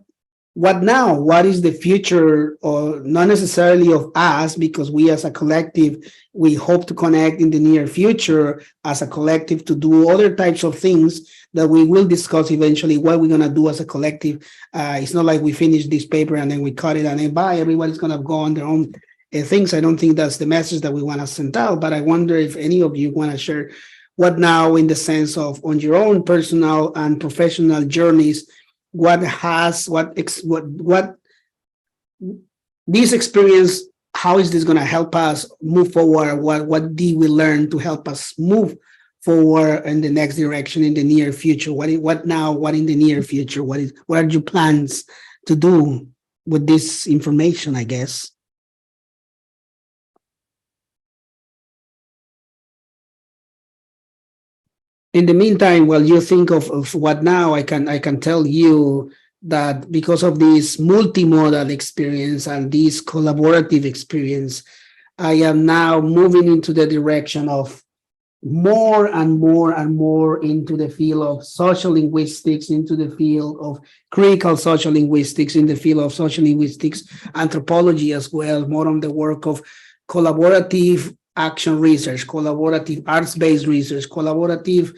now? What is the future, or not necessarily of us, because we as a collective, we hope to connect in the near future as a collective to do other types of things that we will discuss eventually what we're going to do as a collective. It's not like we finish this paper and then we cut it and then bye, everybody's going to go on their own things. I don't think that's the message that we want to send out, but I wonder if any of you want to share what now, in the sense of on your own personal and professional journeys, what this experience, how is this going to help us move forward? What did we learn to help us move forward in the next direction in the near future? What now? What in the near future? What are your plans to do with this information, I guess? In the meantime, while you think of what now, I can tell you that because of this multimodal experience and this collaborative experience, I am now moving into the direction of more and more into the field of social linguistics, into the field of critical social linguistics, in the field of social linguistics, anthropology as well, more on the work of collaborative action research, collaborative arts-based research, collaborative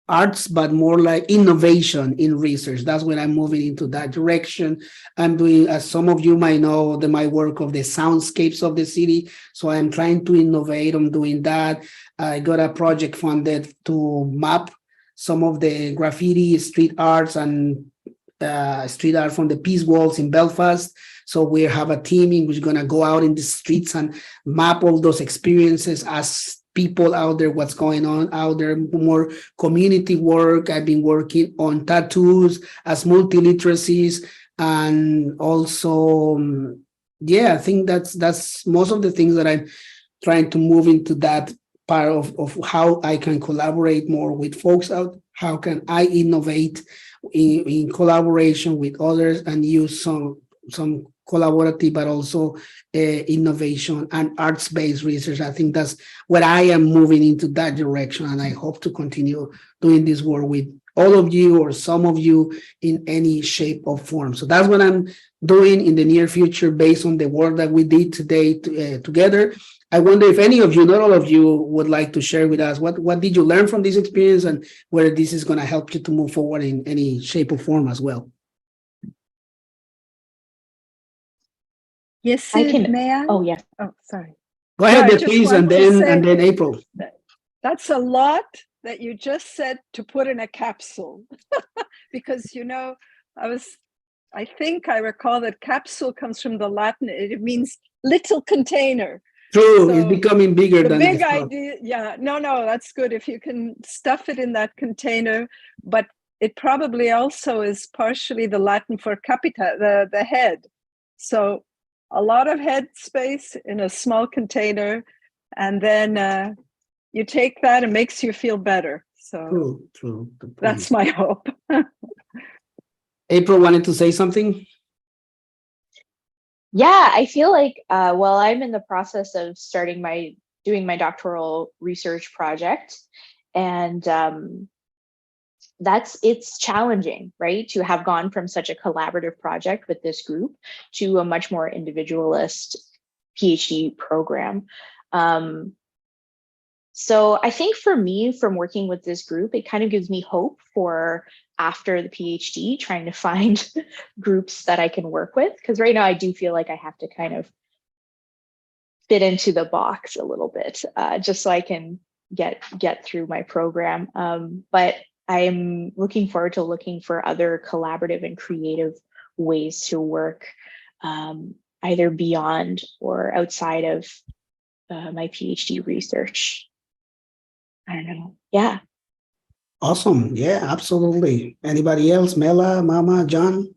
arts, but more like innovation in research. That's when I'm moving into that direction. I'm doing, as some of you might know, my work of the soundscapes of the city. So I'm trying to innovate on doing that. I got a project funded to map some of the graffiti, street arts, and street art from the Peace Walls in Belfast. So we have a team in which is going to go out in the streets and map all those experiences as people out there, what's going on out there, more community work. I've been working on tattoos as multiliteracies, and also, I think that's most of the things that I'm trying to move into, that part of how I can collaborate more with folks out. How can I innovate in collaboration with others and use some collaborative, but also innovation and arts-based research. I think that's what I am moving into that direction, and I hope to continue doing this work with all of you or some of you in any shape or form. So that's what I'm doing in the near future based on the work that we did today together. I wonder if any of you, not all of you, would like to share with us what did you learn from this experience and whether this is going to help you to move forward in any shape or form as well. Yes, I can. may I? Oh, yes. Oh, sorry. Go ahead, No, I just Beatrice, want and to say- then April. That's a lot that you just said to put in a capsule. Because, I think I recall that capsule comes from the Latin, it means little container. True, So it's becoming bigger The than big I thought. idea, yeah, no, that's good if you can stuff it in that container, but it probably also is partially the Latin for capita, the head. So a lot of head space in a small container, and then you take that, it makes you feel better. So True. that's my hope. April wanted to say something. Yeah, I feel like while I'm in the process of doing my doctoral research project, and it's challenging, right, to have gone from such a collaborative project with this group to a much more individualist PhD program. So I think for me, from working with this group, it kind of gives me hope for after the PhD, trying to find groups that I can work with. Because right now I do feel like I have to kind of fit into the box a little bit, just so I can get through my program. But I'm looking forward to looking for other collaborative and creative ways to work, either beyond or outside of my PhD research. I don't know. Yeah. Awesome. Yeah, absolutely. Anybody else? Mela, Mama, John?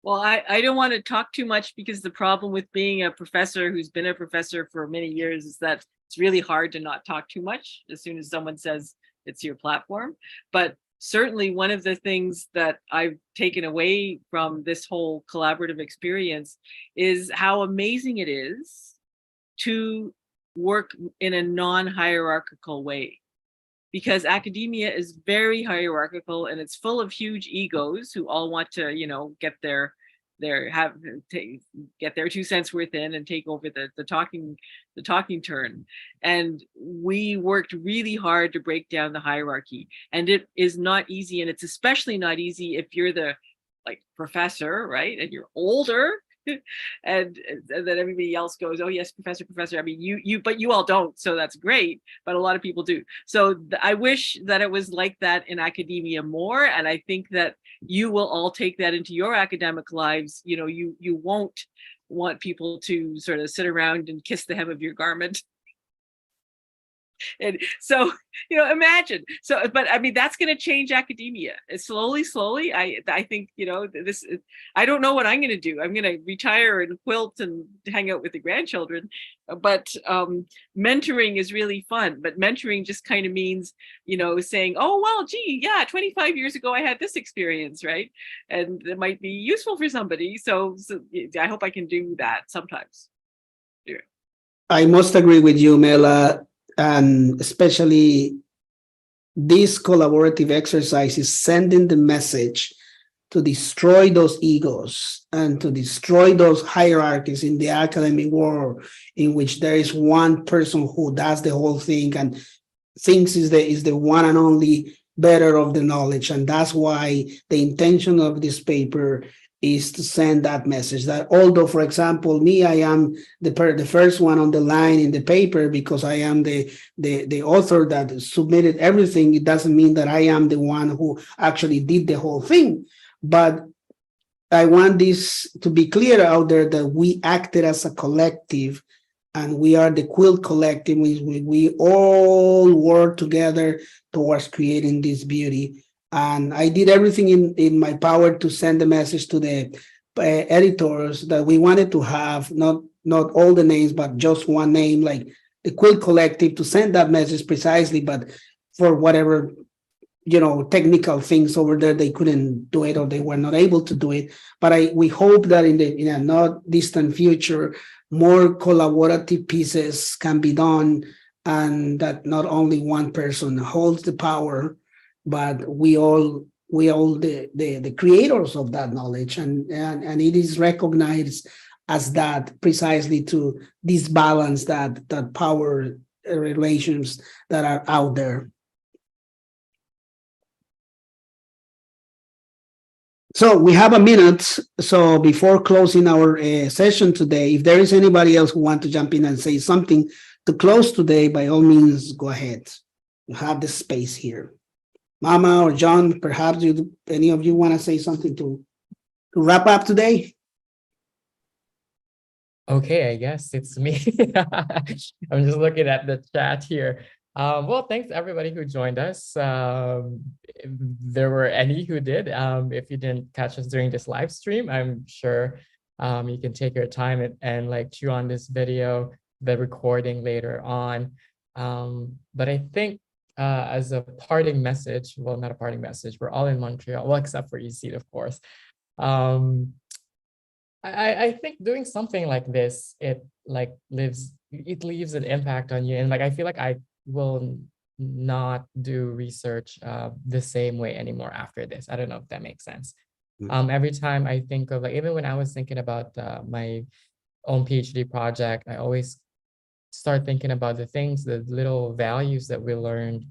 Well, I don't want to talk too much because the problem with being a professor who's been a professor for many years is that it's really hard to not talk too much as soon as someone says it's your platform. But certainly one of the things that I've taken away from this whole collaborative experience is how amazing it is to work in a non-hierarchical way. Because academia is very hierarchical and it's full of huge egos who all want to, get their 2 cents worth in and take over the talking turn. And we worked really hard to break down the hierarchy, and it is not easy, and it's especially not easy if you're the professor, right, and you're older. and then everybody else goes, oh yes, professor. I mean, but you all don't, so that's great. But a lot of people do. So I wish that it was like that in academia more. And I think that you will all take that into your academic lives. You won't want people to sort of sit around and kiss the hem of your garment. And so, imagine. So, but I mean, that's going to change academia. Slowly. I think, this, I don't know what I'm going to do. I'm going to retire and quilt and hang out with the grandchildren. But mentoring is really fun. But mentoring just kind of means, saying, oh, well, gee, yeah, 25 years ago, I had this experience, right? And it might be useful for somebody. So I hope I can do that sometimes. Yeah. I must agree with you, Mela. And especially this collaborative exercise is sending the message to destroy those egos and to destroy those hierarchies in the academic world in which there is one person who does the whole thing and thinks is the one and only better of the knowledge. And that's why the intention of this paper is to send that message that although, for example, me, I am the first one on the line in the paper because I am the author that submitted everything. It doesn't mean that I am the one who actually did the whole thing. But I want this to be clear out there that we acted as a collective, and we are the Quilt Collective. We all work together towards creating this beauty. And I did everything in my power to send the message to the editors that we wanted to have not all the names, but just one name, like the Quilt Collective, to send that message precisely. But for whatever technical things over there. They couldn't do it or they were not able to do it. But we hope that in a not distant future, more collaborative pieces can be done, and that not only one person holds the power, but we all the creators of that knowledge, and it is recognized as that, precisely to disbalance that power relations that are out there. So we have a minute. So before closing our session today, if there is anybody else who want to jump in and say something to close today, by all means, go ahead. You have the space here. Mama or John, perhaps any of you want to say something to wrap up today? Okay, I guess it's me. I'm just looking at the chat here. Well, thanks everybody who joined us. If there were any who did. If you didn't catch us during this live stream, I'm sure you can take your time and like chew on this video, the recording later on. But I think as a parting message, well, not a parting message, we're all in Montreal, well, except for Yecid, of course. I think doing something like this, it leaves an impact on you. And like, I feel like I will not do research the same way anymore after this. I don't know if that makes sense. Every time I think of, like, even when I was thinking about my own PhD project, I always start thinking about the things, the little values that we learned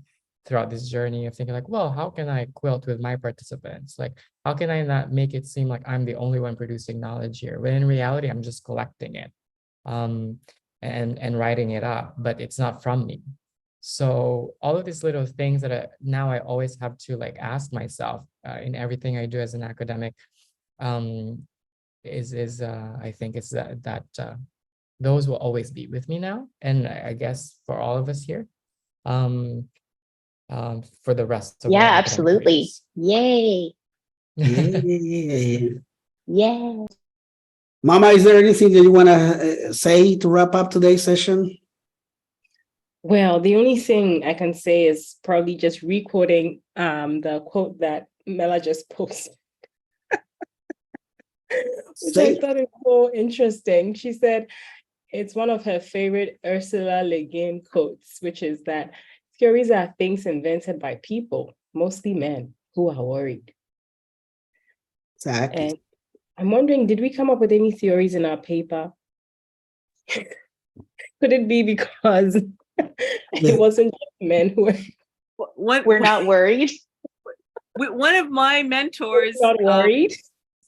throughout this journey of thinking like, well, how can I quilt with my participants? Like, how can I not make it seem like I'm the only one producing knowledge here? When in reality, I'm just collecting it and writing it up, but it's not from me. So all of these little things that now I always have to like ask myself in everything I do as an academic I think it's that those will always be with me now. And I guess for all of us here, for the rest of our academic absolutely. careers. Yay. Yeah. Yeah. Mama, is there anything that you want to say to wrap up today's session? Well, the only thing I can say is probably just re-quoting the quote that Mela just posted, which I thought is so interesting. She said it's one of her favorite Ursula Le Guin quotes, which is that theories are things invented by people, mostly men, who are worried. Exactly. And I'm wondering, did we come up with any theories in our paper? Could it be because it wasn't just men who were We're not worried. One of my mentors not worried?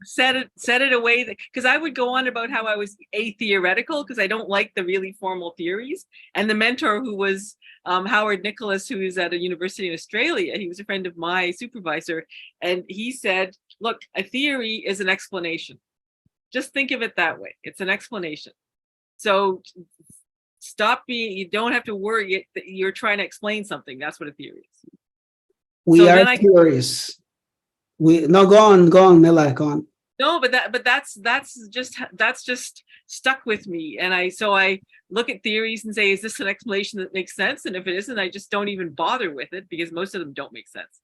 said it away, because I would go on about how I was atheoretical because I don't like the really formal theories. And the mentor, who was Howard Nicholas, who is at a university in Australia, he was a friend of my supervisor, and he said, look, a theory is an explanation. Just think of it that way. It's an explanation. So stop being, you don't have to worry that you're trying to explain something. That's what a theory is. We are curious. Go on, Mela, go on. No, but that's just stuck with me. And I look at theories and say, is this an explanation that makes sense? And if it isn't, I just don't even bother with it because most of them don't make sense.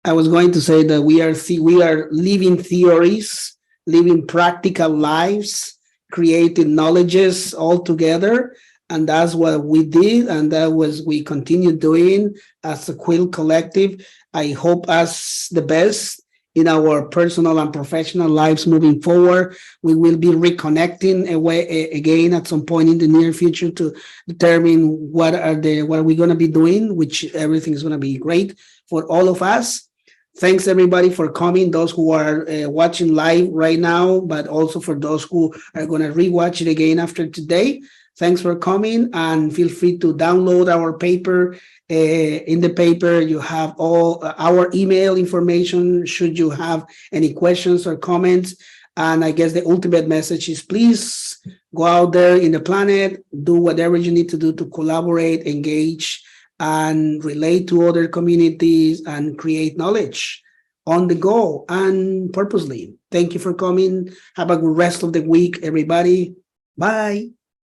I was going to say that we are living theories, living practical lives, creating knowledges all together. And that's what we did. And that was we continue doing as a Quilt collective. I hope us the best in our personal and professional lives moving forward. We will be reconnecting again at some point in the near future to determine what are we going to be doing, which everything is going to be great for all of us. Thanks everybody for coming, those who are watching live right now, but also for those who are going to rewatch it again after today. Thanks for coming, and feel free to download our paper. In the paper, you have all our email information should you have any questions or comments. And I guess the ultimate message is please go out there in the planet, do whatever you need to do to collaborate, engage, and relate to other communities and create knowledge on the go and purposely. Thank you for coming. Have a good rest of the week, everybody. Bye.